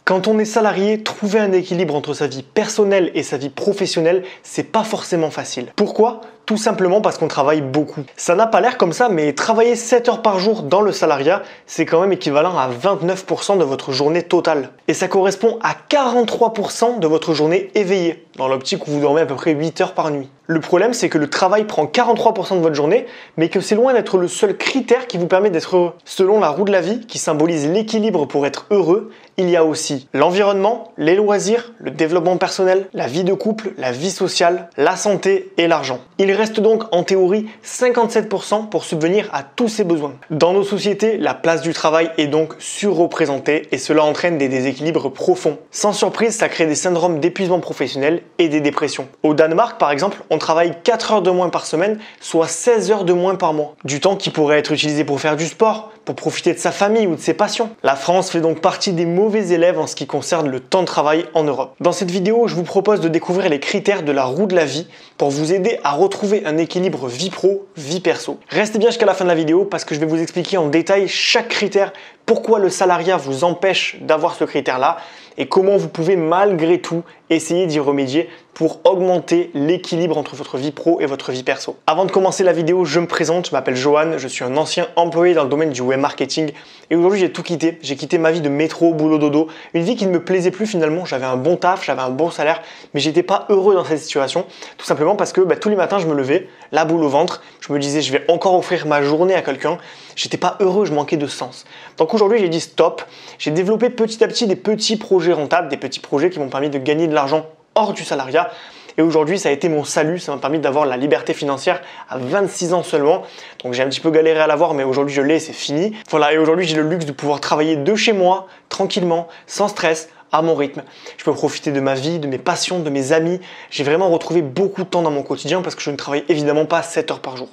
Quand on est salarié, trouver un équilibre entre sa vie personnelle et sa vie professionnelle, c'est pas forcément facile. Pourquoi ? Tout simplement parce qu'on travaille beaucoup. Ça n'a pas l'air comme ça, mais travailler 7 heures par jour dans le salariat, c'est quand même équivalent à 29% de votre journée totale. Et ça correspond à 43% de votre journée éveillée, dans l'optique où vous dormez à peu près 8 heures par nuit. Le problème, c'est que le travail prend 43% de votre journée, mais que c'est loin d'être le seul critère qui vous permet d'être heureux. Selon la roue de la vie, qui symbolise l'équilibre pour être heureux, il y a aussi l'environnement, les loisirs, le développement personnel, la vie de couple, la vie sociale, la santé et l'argent. Il reste donc en théorie 57% pour subvenir à tous ces besoins. Dans nos sociétés, la place du travail est donc surreprésentée et cela entraîne des déséquilibres profonds. Sans surprise, ça crée des syndromes d'épuisement professionnel et des dépressions. Au Danemark, par exemple, on travaille 4 heures de moins par semaine, soit 16 heures de moins par mois. Du temps qui pourrait être utilisé pour faire du sport, pour profiter de sa famille ou de ses passions. La France fait donc partie des mauvais élèves en ce qui concerne le temps de travail en Europe. Dans cette vidéo, je vous propose de découvrir les critères de la roue de la vie pour vous aider à retrouver un équilibre vie pro, vie perso. Restez bien jusqu'à la fin de la vidéo parce que je vais vous expliquer en détail chaque critère, pourquoi le salariat vous empêche d'avoir ce critère-là et comment vous pouvez malgré tout essayer d'y remédier pour augmenter l'équilibre entre votre vie pro et votre vie perso. Avant de commencer la vidéo, je me présente, je m'appelle Johan, je suis un ancien employé dans le domaine du web marketing et aujourd'hui j'ai tout quitté. J'ai quitté ma vie de métro, boulot, dodo, une vie qui ne me plaisait plus finalement. J'avais un bon taf, j'avais un bon salaire, mais j'étais pas heureux dans cette situation, tout simplement parce que tous les matins je me levais, la boule au ventre, je me disais je vais encore offrir ma journée à quelqu'un, j'étais pas heureux, je manquais de sens. Donc aujourd'hui j'ai dit stop, j'ai développé petit à petit des petits projets rentables, des petits projets qui m'ont permis de gagner de l'argent hors du salariat. Et aujourd'hui, ça a été mon salut, ça m'a permis d'avoir la liberté financière à 26 ans seulement. Donc j'ai un petit peu galéré à l'avoir, mais aujourd'hui je l'ai, c'est fini. Voilà, et aujourd'hui j'ai le luxe de pouvoir travailler de chez moi, tranquillement, sans stress, à mon rythme. Je peux profiter de ma vie, de mes passions, de mes amis. J'ai vraiment retrouvé beaucoup de temps dans mon quotidien parce que je ne travaille évidemment pas 7 heures par jour.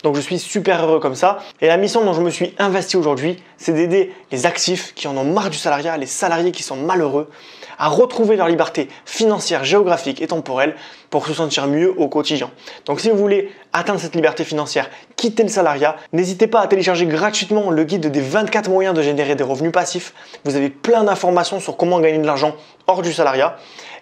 Donc je suis super heureux comme ça. Et la mission dont je me suis investi aujourd'hui, c'est d'aider les actifs qui en ont marre du salariat, les salariés qui sont malheureux, à retrouver leur liberté financière, géographique et temporelle pour se sentir mieux au quotidien. Donc si vous voulez atteindre cette liberté financière, quitter le salariat, n'hésitez pas à télécharger gratuitement le guide des 24 moyens de générer des revenus passifs. Vous avez plein d'informations sur comment gagner de l'argent hors du salariat.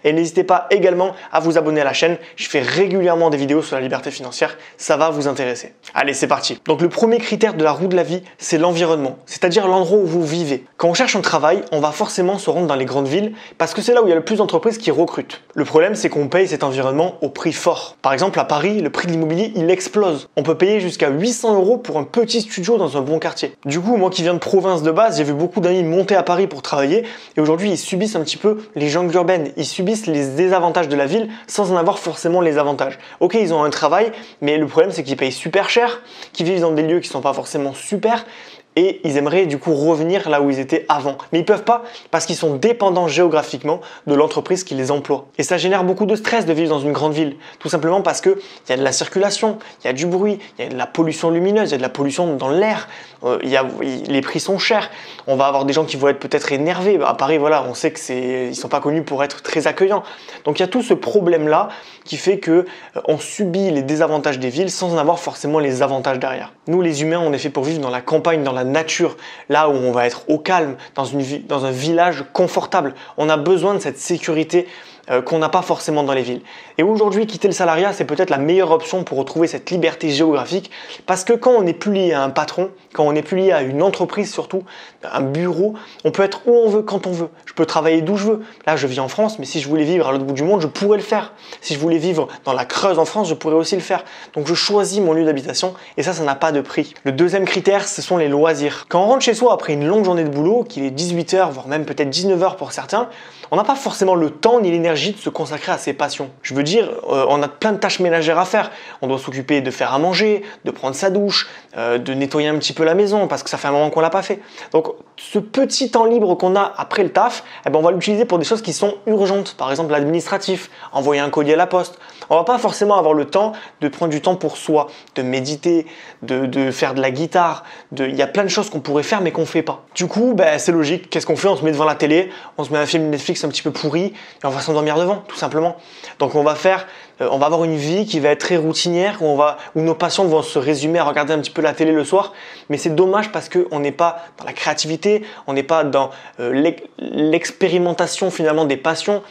Et n'hésitez pas également à vous abonner à la chaîne. Je fais régulièrement des vidéos sur la liberté financière. Ça va vous intéresser. Allez, c'est parti. Donc le premier critère de la roue de la vie, c'est l'environnement. C'est-à-dire l'endroit où vous vivez. Quand on cherche un travail, on va forcément se rendre dans les grandes villes parce que c'est là où il y a le plus d'entreprises qui recrutent. Le problème, c'est qu'on paye cet environnement au prix fort. Par exemple, à Paris, le prix de l'immobilier, il explose. On peut payer jusqu'à 800 € pour un petit studio dans un bon quartier. Du coup, moi qui viens de province de base, j'ai vu beaucoup d'amis monter à Paris pour travailler et aujourd'hui, ils subissent un petit peu les jungles urbaines. Ils subissent les désavantages de la ville sans en avoir forcément les avantages. Ok, ils ont un travail, mais le problème c'est qu'ils payent super cher, qu'ils vivent dans des lieux qui sont pas forcément super et ils aimeraient du coup revenir là où ils étaient avant. Mais ils peuvent pas parce qu'ils sont dépendants géographiquement de l'entreprise qui les emploie. Et ça génère beaucoup de stress de vivre dans une grande ville. Tout simplement parce que il y a de la circulation, il y a du bruit, il y a de la pollution lumineuse, il y a de la pollution dans l'air, les prix sont chers. On va avoir des gens qui vont être peut-être énervés. À Paris, voilà, on sait que ils sont pas connus pour être très accueillants. Donc il y a tout ce problème-là qui fait que on subit les désavantages des villes sans en avoir forcément les avantages derrière. Nous, les humains, on est fait pour vivre dans la campagne, dans la nature, là où on va être au calme, dans un village confortable. On a besoin de cette sécurité qu'on n'a pas forcément dans les villes. Et aujourd'hui, quitter le salariat, c'est peut-être la meilleure option pour retrouver cette liberté géographique parce que quand on n'est plus lié à un patron, quand on n'est plus lié à une entreprise surtout, un bureau, on peut être où on veut, quand on veut. Je peux travailler d'où je veux. Là, je vis en France, mais si je voulais vivre à l'autre bout du monde, je pourrais le faire. Si je voulais vivre dans la Creuse en France, je pourrais aussi le faire. Donc je choisis mon lieu d'habitation et ça n'a pas de prix. Le deuxième critère, ce sont les loisirs. Quand on rentre chez soi après une longue journée de boulot, qu'il est 18 h, voire même peut-être 19 h pour certains, on n'a pas forcément le temps ni l'énergie de se consacrer à ses passions. Je veux dire, on a plein de tâches ménagères à faire. On doit s'occuper de faire à manger, de prendre sa douche, de nettoyer un petit peu la maison parce que ça fait un moment qu'on l'a pas fait. Donc ce petit temps libre qu'on a après le taf, on va l'utiliser pour des choses qui sont urgentes. Par exemple l'administratif, envoyer un colis à la poste. On va pas forcément avoir le temps de prendre du temps pour soi, de méditer, de faire de la guitare. Il y a plein de choses qu'on pourrait faire mais qu'on fait pas. Du coup, c'est logique. Qu'est-ce qu'on fait? On se met devant la télé, on se met un film Netflix un petit peu pourri et on va s'endormir s'endormir devant, tout simplement. Donc on va avoir une vie qui va être très routinière, où nos passions vont se résumer à regarder un petit peu la télé le soir. Mais c'est dommage parce qu'on n'est pas dans la créativité, on n'est pas dans l'expérimentation finalement des passions.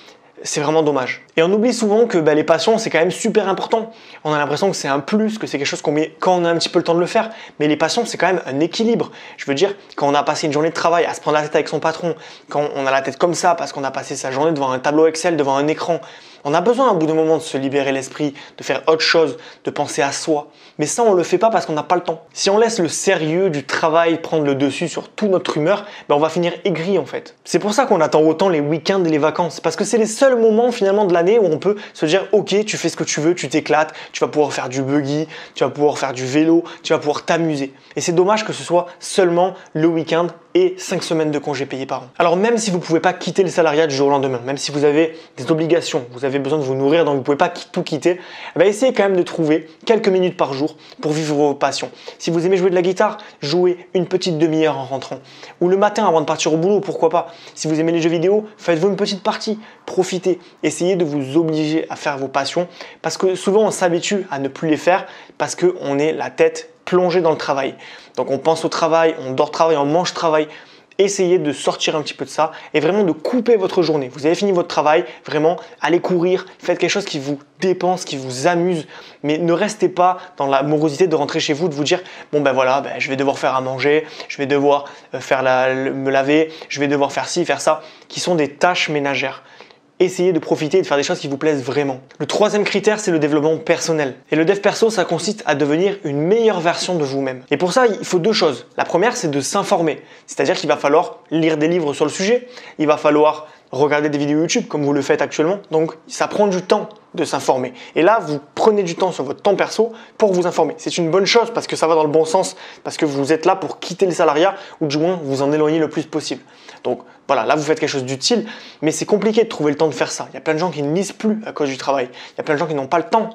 C'est vraiment dommage. Et on oublie souvent que les passions, c'est quand même super important. On a l'impression que c'est un plus, que c'est quelque chose qu'on met quand on a un petit peu le temps de le faire. Mais les passions, c'est quand même un équilibre. Je veux dire, quand on a passé une journée de travail à se prendre la tête avec son patron, quand on a la tête comme ça parce qu'on a passé sa journée devant un tableau Excel, devant un écran, on a besoin à un bout de moment de se libérer l'esprit, de faire autre chose, de penser à soi. Mais ça, on ne le fait pas parce qu'on n'a pas le temps. Si on laisse le sérieux du travail prendre le dessus sur toute notre humeur, on va finir aigri en fait. C'est pour ça qu'on attend autant les week-ends et les vacances. Parce que c'est les seuls moments finalement de l'année où on peut se dire ok, tu fais ce que tu veux, tu t'éclates, tu vas pouvoir faire du buggy, tu vas pouvoir faire du vélo, tu vas pouvoir t'amuser. Et c'est dommage que ce soit seulement le week-end et 5 semaines de congés payés par an. Alors même si vous ne pouvez pas quitter le salariat du jour au lendemain, même si vous avez des obligations, vous avez besoin de vous nourrir, donc vous ne pouvez pas tout quitter, essayez quand même de trouver quelques minutes par jour pour vivre vos passions. Si vous aimez jouer de la guitare, jouez une petite demi-heure en rentrant. Ou le matin avant de partir au boulot, pourquoi pas. Si vous aimez les jeux vidéo, faites-vous une petite partie, profitez. Essayez de vous obliger à faire vos passions parce que souvent on s'habitue à ne plus les faire parce qu'on est la tête plongée dans le travail. Donc on pense au travail, on dort travail, on mange travail. Essayez de sortir un petit peu de ça et vraiment de couper votre journée. Vous avez fini votre travail, vraiment, allez courir, faites quelque chose qui vous dépense, qui vous amuse, mais ne restez pas dans la morosité de rentrer chez vous, de vous dire bon voilà, je vais devoir faire à manger, je vais devoir me laver, je vais devoir faire ci, faire ça, qui sont des tâches ménagères. Essayez de profiter et de faire des choses qui vous plaisent vraiment. Le troisième critère, c'est le développement personnel. Et le dev perso, ça consiste à devenir une meilleure version de vous-même. Et pour ça, il faut deux choses. La première, c'est de s'informer. C'est-à-dire qu'il va falloir lire des livres sur le sujet. Il va falloir regarder des vidéos YouTube comme vous le faites actuellement. Donc, ça prend du temps de s'informer. Et là, vous prenez du temps sur votre temps perso pour vous informer. C'est une bonne chose parce que ça va dans le bon sens, parce que vous êtes là pour quitter le salariat ou du moins vous en éloigner le plus possible. Donc voilà, là vous faites quelque chose d'utile, mais c'est compliqué de trouver le temps de faire ça. Il y a plein de gens qui ne lisent plus à cause du travail. Il y a plein de gens qui n'ont pas le temps.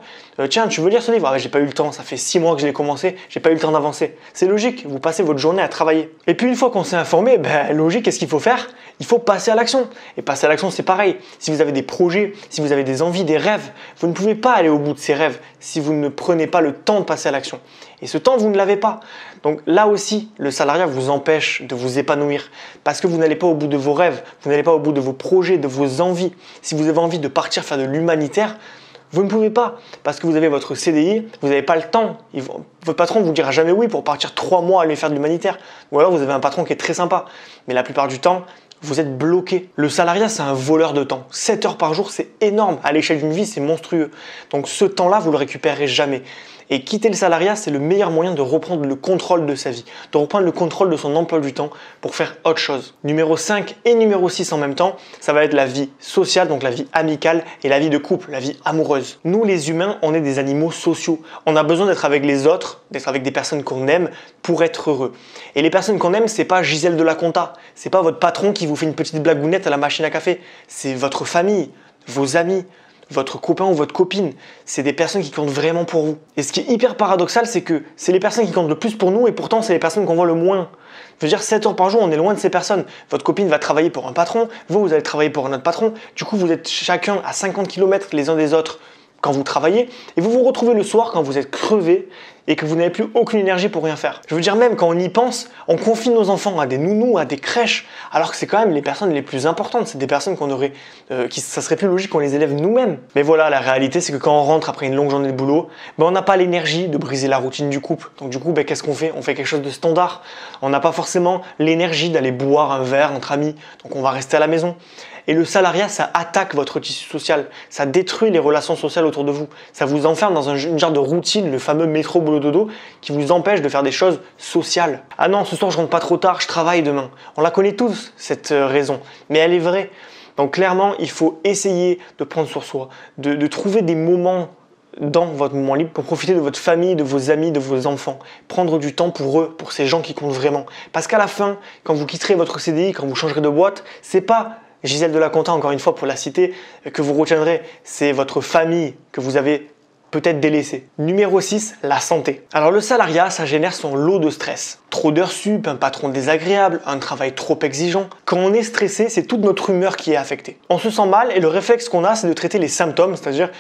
Tiens, tu veux lire ce livre? Ah, j'ai pas eu le temps, ça fait 6 mois que je l'ai commencé, j'ai pas eu le temps d'avancer. C'est logique, vous passez votre journée à travailler. Et puis une fois qu'on s'est informé, logique, qu'est-ce qu'il faut faire? Il faut passer à l'action. Et passer à l'action, c'est pareil. Si vous avez des projets, si vous avez des envies, des rêves, vous ne pouvez pas aller au bout de ces rêves si vous ne prenez pas le temps de passer à l'action. Et ce temps, vous ne l'avez pas. Donc là aussi, le salariat vous empêche de vous épanouir parce que vous n'allez pas au bout de vos rêves, vous n'allez pas au bout de vos projets, de vos envies. Si vous avez envie de partir faire de l'humanitaire, vous ne pouvez pas parce que vous avez votre CDI, vous n'avez pas le temps. Votre patron ne vous dira jamais oui pour partir 3 mois aller faire de l'humanitaire. Ou alors vous avez un patron qui est très sympa. Mais la plupart du temps, vous êtes bloqué. Le salariat, c'est un voleur de temps. 7 heures par jour, c'est énorme. À l'échelle d'une vie, c'est monstrueux. Donc ce temps-là, vous ne le récupérerez jamais. Et quitter le salariat, c'est le meilleur moyen de reprendre le contrôle de sa vie, de reprendre le contrôle de son emploi du temps pour faire autre chose. Numéro 5 et numéro 6 en même temps, ça va être la vie sociale, donc la vie amicale et la vie de couple, la vie amoureuse. Nous, les humains, on est des animaux sociaux. On a besoin d'être avec les autres, d'être avec des personnes qu'on aime pour être heureux. Et les personnes qu'on aime, c'est pas Gisèle de la Conta, c'est pas votre patron qui vous fait une petite blagounette à la machine à café, c'est votre famille, vos amis, votre copain ou votre copine, c'est des personnes qui comptent vraiment pour vous. Et ce qui est hyper paradoxal, c'est que c'est les personnes qui comptent le plus pour nous et pourtant c'est les personnes qu'on voit le moins. Je veux dire, 7 heures par jour, on est loin de ces personnes. Votre copine va travailler pour un patron, vous allez travailler pour un autre patron. Du coup, vous êtes chacun à 50 km les uns des autres quand vous travaillez et vous vous retrouvez le soir quand vous êtes crevé et que vous n'avez plus aucune énergie pour rien faire. Je veux dire, même quand on y pense, on confie nos enfants à des nounous, à des crèches, alors que c'est quand même les personnes les plus importantes. C'est des personnes qu'on aurait, ça serait plus logique qu'on les élève nous-mêmes. Mais voilà, la réalité, c'est que quand on rentre après une longue journée de boulot, on n'a pas l'énergie de briser la routine du couple. Donc du coup, qu'est-ce qu'on fait? On fait quelque chose de standard. On n'a pas forcément l'énergie d'aller boire un verre entre amis. Donc on va rester à la maison. Et le salariat, ça attaque votre tissu social, ça détruit les relations sociales autour de vous, ça vous enferme dans une genre de routine, le fameux métro boulot dodo, qui vous empêche de faire des choses sociales. Ah non, ce soir je rentre pas trop tard, je travaille demain. On la connaît tous, cette raison, mais elle est vraie. Donc clairement, il faut essayer de prendre sur soi, de trouver des moments dans votre moment libre pour profiter de votre famille, de vos amis, de vos enfants. Prendre du temps pour eux, pour ces gens qui comptent vraiment. Parce qu'à la fin, quand vous quitterez votre CDI, quand vous changerez de boîte, c'est pas Gisèle de la Conta, encore une fois pour la citer, que vous retiendrez, c'est votre famille que vous avez peut-être délaissé. Numéro 6, la santé. Alors le salariat, ça génère son lot de stress. Trop d'heures sup, un patron désagréable, un travail trop exigeant. Quand on est stressé, c'est toute notre humeur qui est affectée. On se sent mal et le réflexe qu'on a, c'est de traiter les symptômes, c'est-à-dire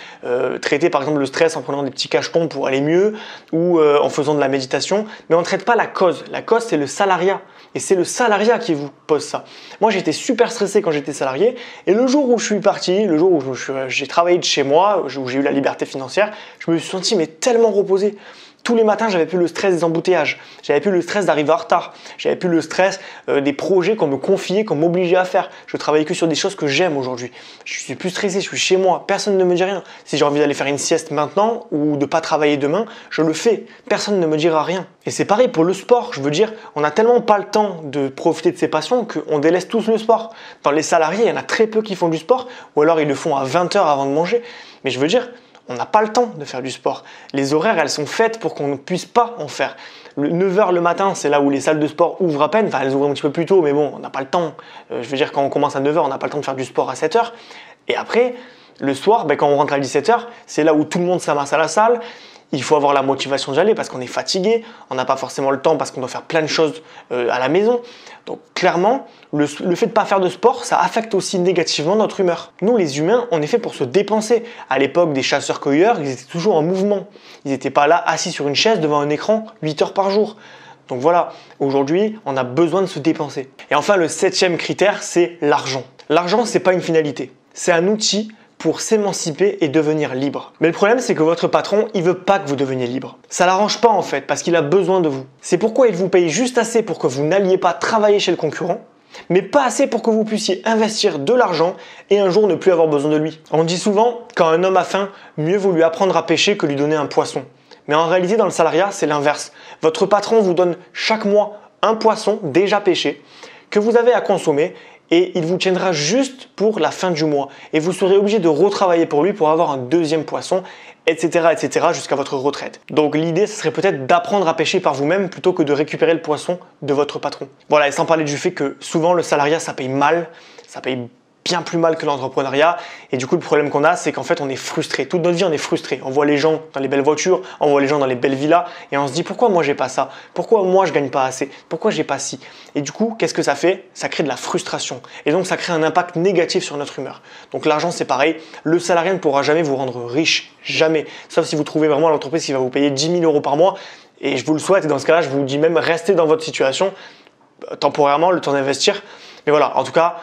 traiter par exemple le stress en prenant des petits cachetons pour aller mieux ou en faisant de la méditation, mais on ne traite pas la cause. La cause, c'est le salariat. Et c'est le salariat qui vous pose ça. Moi, j'étais super stressé quand j'étais salarié. Et le jour où je suis parti, le jour où j'ai travaillé de chez moi, où j'ai eu la liberté financière, je me suis senti mais tellement reposé. Tous les matins, j'avais plus le stress des embouteillages, j'avais plus le stress d'arriver en retard, j'avais plus le stress des projets qu'on me confiait, qu'on m'obligeait à faire. Je travaillais que sur des choses que j'aime aujourd'hui. Je suis plus stressé, je suis chez moi, personne ne me dit rien. Si j'ai envie d'aller faire une sieste maintenant ou de pas travailler demain, je le fais. Personne ne me dira rien. Et c'est pareil pour le sport. Je veux dire, on n'a tellement pas le temps de profiter de ses passions qu'on délaisse tous le sport. Dans les salariés, il y en a très peu qui font du sport ou alors ils le font à 20 heures avant de manger. Mais je veux dire, on n'a pas le temps de faire du sport. Les horaires, elles sont faites pour qu'on ne puisse pas en faire. Le 9h le matin, c'est là où les salles de sport ouvrent à peine. Enfin, elles ouvrent un petit peu plus tôt, mais bon, on n'a pas le temps. Je veux dire, quand on commence à 9h, on n'a pas le temps de faire du sport à 7h. Et après, le soir, quand on rentre à 17h, c'est là où tout le monde s'amasse à la salle. Il faut avoir la motivation d'y aller parce qu'on est fatigué, on n'a pas forcément le temps parce qu'on doit faire plein de choses à la maison. Donc clairement, le fait de ne pas faire de sport, ça affecte aussi négativement notre humeur. Nous les humains, on est fait pour se dépenser. À l'époque des chasseurs-cueilleurs, ils étaient toujours en mouvement. Ils n'étaient pas là assis sur une chaise devant un écran 8 heures par jour. Donc voilà, aujourd'hui, on a besoin de se dépenser. Et enfin, le 7e critère, c'est l'argent. L'argent, ce n'est pas une finalité, c'est un outil pour s'émanciper et devenir libre. Mais le problème, c'est que votre patron, il veut pas que vous deveniez libre. Ça l'arrange pas en fait, parce qu'il a besoin de vous. C'est pourquoi il vous paye juste assez pour que vous n'alliez pas travailler chez le concurrent, mais pas assez pour que vous puissiez investir de l'argent et un jour ne plus avoir besoin de lui. On dit souvent, quand un homme a faim, mieux vaut lui apprendre à pêcher que lui donner un poisson. Mais en réalité, dans le salariat, c'est l'inverse. Votre patron vous donne chaque mois un poisson déjà pêché que vous avez à consommer et il vous tiendra juste pour la fin du mois. Et vous serez obligé de retravailler pour lui pour avoir un deuxième poisson, etc. jusqu'à votre retraite. Donc l'idée, ce serait peut-être d'apprendre à pêcher par vous-même plutôt que de récupérer le poisson de votre patron. Voilà, et sans parler du fait que souvent le salariat, ça paye mal, ça paye bien plus mal que l'entrepreneuriat. Et du coup, le problème qu'on a, c'est qu'en fait, on est frustré. Toute notre vie, on est frustré. On voit les gens dans les belles voitures, on voit les gens dans les belles villas et on se dit pourquoi moi j'ai pas ça? Pourquoi moi je gagne pas assez? Pourquoi j'ai pas ci? Et du coup, qu'est-ce que ça fait? Ça crée de la frustration. Et donc, ça crée un impact négatif sur notre humeur. Donc, l'argent, c'est pareil. Le salarié ne pourra jamais vous rendre riche. Jamais. Sauf si vous trouvez vraiment l'entreprise qui va vous payer 10 000 euros par mois. Et je vous le souhaite. Et dans ce cas-là, je vous dis même restez dans votre situation temporairement, le temps d'investir. Mais voilà, en tout cas,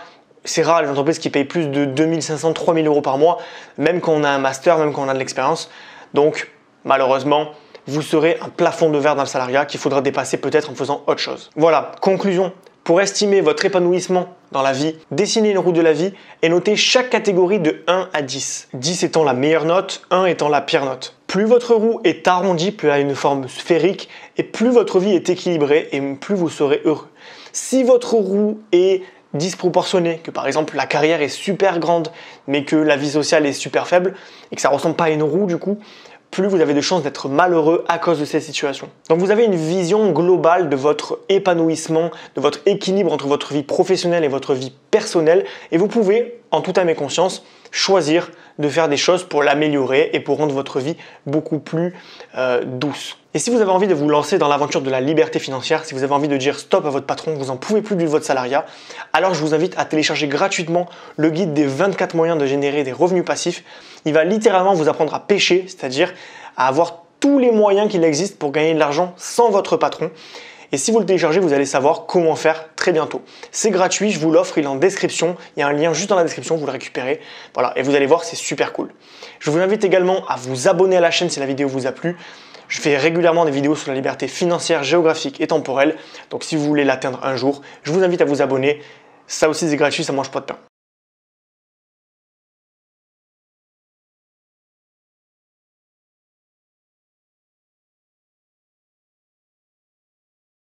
c'est rare les entreprises qui payent plus de 2500, 3000 euros par mois, même quand on a un master, même quand on a de l'expérience. Donc, malheureusement, vous serez un plafond de verre dans le salariat qu'il faudra dépasser peut-être en faisant autre chose. Voilà, conclusion. Pour estimer votre épanouissement dans la vie, dessinez une roue de la vie et notez chaque catégorie de 1 à 10. 10 étant la meilleure note, 1 étant la pire note. Plus votre roue est arrondie, plus elle a une forme sphérique et plus votre vie est équilibrée et plus vous serez heureux. Si votre roue est disproportionnée, que par exemple la carrière est super grande mais que la vie sociale est super faible et que ça ressemble pas à une roue du coup, plus vous avez de chances d'être malheureux à cause de cette situation. Donc vous avez une vision globale de votre épanouissement, de votre équilibre entre votre vie professionnelle et votre vie personnelle et vous pouvez, en toute âme et conscience, choisir de faire des choses pour l'améliorer et pour rendre votre vie beaucoup plus douce. Et si vous avez envie de vous lancer dans l'aventure de la liberté financière, si vous avez envie de dire stop à votre patron, vous n'en pouvez plus de votre salariat, alors je vous invite à télécharger gratuitement le guide des 24 moyens de générer des revenus passifs. Il va littéralement vous apprendre à pêcher, c'est-à-dire à avoir tous les moyens qu'il existe pour gagner de l'argent sans votre patron. Et si vous le téléchargez, vous allez savoir comment faire très bientôt. C'est gratuit, je vous l'offre, il est en description. Il y a un lien juste dans la description, vous le récupérez. Voilà, et vous allez voir, c'est super cool. Je vous invite également à vous abonner à la chaîne si la vidéo vous a plu. Je fais régulièrement des vidéos sur la liberté financière, géographique et temporelle. Donc si vous voulez l'atteindre un jour, je vous invite à vous abonner. Ça aussi c'est gratuit, ça ne mange pas de pain.